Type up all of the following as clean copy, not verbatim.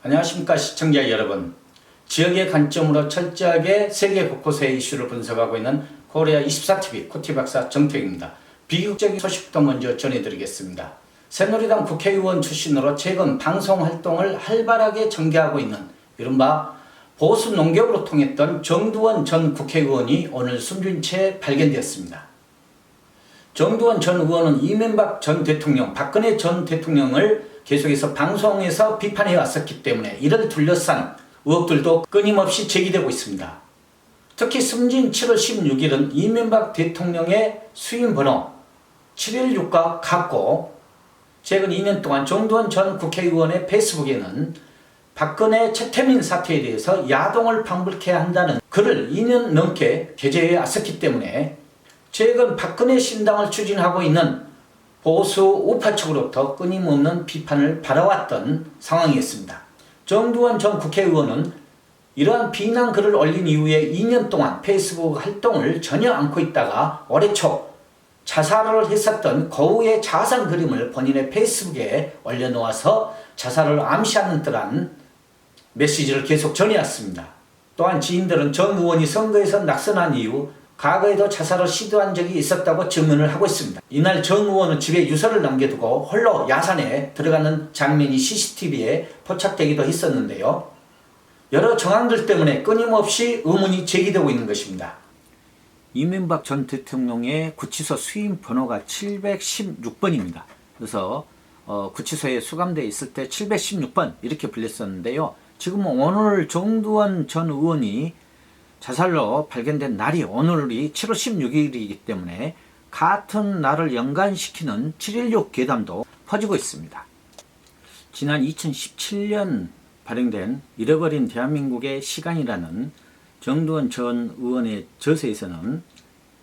안녕하십니까 시청자 여러분. 지역의 관점으로 철저하게 세계 곳곳의 이슈를 분석하고 있는 코리아24TV 코티박사 정택입니다. 비극적인 소식부터 먼저 전해드리겠습니다. 새누리당 국회의원 출신으로 최근 방송활동을 활발하게 전개하고 있는 이른바 보수 농ገብ으로 통했던 정두원 전 국회의원이 오늘 숨진 채 발견되었습니다. 정두원 전 의원은 이명박 전 대통령, 박근혜 전 대통령을 계속해서 방송에서 비판해 왔었기 때문에 이를 둘러싼 의혹들도 끊임없이 제기되고 있습니다. 특히 숨진 7월 16일은 이명박 대통령의 수임 번호 716과 같고, 최근 2년 동안 정두원 전 국회의원의 페이스북에는 박근혜 최태민 사태에 대해서 야동을 방불케 한다는 글을 2년 넘게 게재해 왔었기 때문에 최근 박근혜 신당을 추진하고 있는 보수 우파 측으로부터 끊임없는 비판을 받아왔던 상황이었습니다. 정두원 전 국회의원은 이러한 비난 글을 올린 이후에 2년 동안 페이스북 활동을 전혀 않고 있다가 올해 초 자살을 했었던 거우의 자살 그림을 본인의 페이스북에 올려놓아서 자살을 암시하는 듯한 메시지를 계속 전해왔습니다. 또한 지인들은 정 의원이 선거에서 낙선한 이후 과거에도 자살을 시도한 적이 있었다고 증언을 하고 있습니다. 이날 정 의원은 집에 유서를 남겨두고 홀로 야산에 들어가는 장면이 CCTV에 포착되기도 했었는데요. 여러 정황들 때문에 끊임없이 의문이 제기되고 있는 것입니다. 이명박 전 대통령의 구치소 수임 번호가 716번입니다. 그래서 구치소에 수감되어 있을 때 716번 이렇게 불렸었는데요. 지금 오늘 정두원 전 의원이 자살로 발견된 날이 오늘이 7월 16일이기 때문에 같은 날을 연관시키는 716 괴담도 퍼지고 있습니다. 지난 2017년 발행된 잃어버린 대한민국의 시간이라는 정두원 전 의원의 저서에서는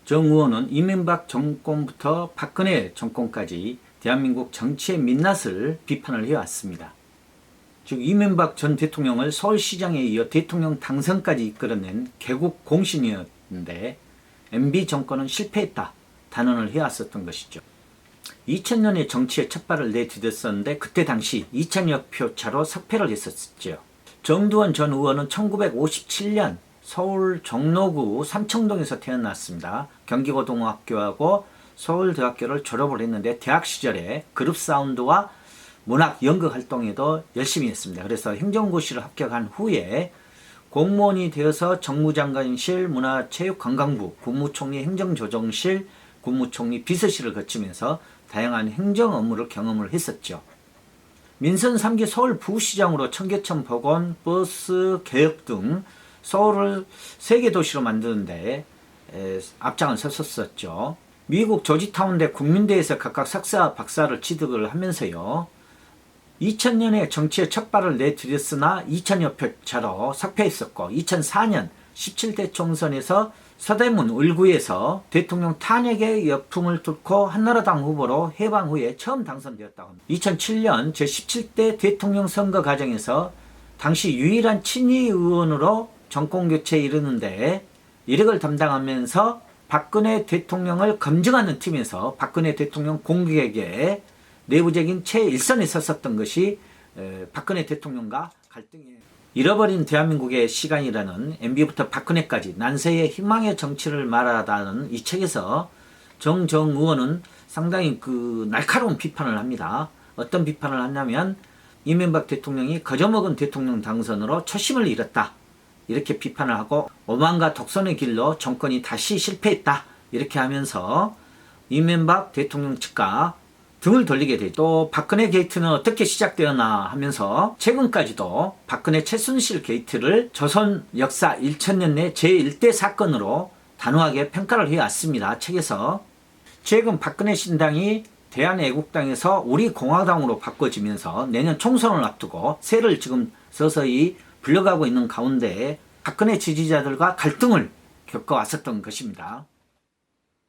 정 의원은 이명박 정권부터 박근혜 정권까지 대한민국 정치의 민낯을 비판을 해왔습니다. 즉 이명박 전 대통령을 서울시장에 이어 대통령 당선까지 이끌어낸 개국 공신이었는데 MB 정권은 실패했다 단언을 해왔었던 것이죠. 2000년에 정치에 첫 발을 내디뎠었는데 그때 당시 2000여 표 차로 석패를 했었죠. 정두원 전 의원은 1957년 서울 종로구 삼청동에서 태어났습니다. 경기고등학교하고 서울대학교를 졸업을 했는데 대학 시절에 그룹 사운드와 문학 연극 활동에도 열심히 했습니다. 그래서 행정고시를 합격한 후에 공무원이 되어서 정무장관실, 문화체육관광부, 국무총리 행정조정실, 국무총리 비서실을 거치면서 다양한 행정 업무를 경험을 했었죠. 민선 3기 서울 부시장으로 청계천 복원, 버스 개혁 등 서울을 세계도시로 만드는 데 앞장을 섰었죠. 미국 조지타운대 국민대에서 각각 석사, 박사를 취득을 하면서요. 2000년에 정치에 첫 발을 내디뎠으나 2000여 표 차로 석패했었고 2004년 17대 총선에서 서대문 을구에서 대통령 탄핵의 역풍을 뚫고 한나라당 후보로 해방 후에 처음 당선되었다고 합니다. 2007년 제17대 대통령 선거 과정에서 당시 유일한 친위 의원으로 정권교체에 이르는데 이력을 담당하면서 박근혜 대통령을 검증하는 팀에서 박근혜 대통령 공격에 내부적인 최일선에 섰었던 것이 박근혜 대통령과 갈등이 잃어버린 대한민국의 시간이라는 MB부터 박근혜까지 난세의 희망의 정치를 말하다는 이 책에서 정 의원은 상당히 날카로운 비판을 합니다. 어떤 비판을 하냐면 이명박 대통령이 거저먹은 대통령 당선으로 초심을 잃었다 이렇게 비판을 하고 오만과 독선의 길로 정권이 다시 실패했다 이렇게 하면서 이명박 대통령 측과 등을 돌리게 되죠. 또 박근혜 게이트는 어떻게 시작되었나 하면서 최근까지도 박근혜 최순실 게이트를 조선 역사 1000년 내 제1대 사건으로 단호하게 평가를 해왔습니다. 책에서 최근 박근혜 신당이 대한애국당에서 우리공화당으로 바꿔지면서 내년 총선을 앞두고 세를 지금 서서히 불려가고 있는 가운데 박근혜 지지자들과 갈등을 겪어왔었던 것입니다.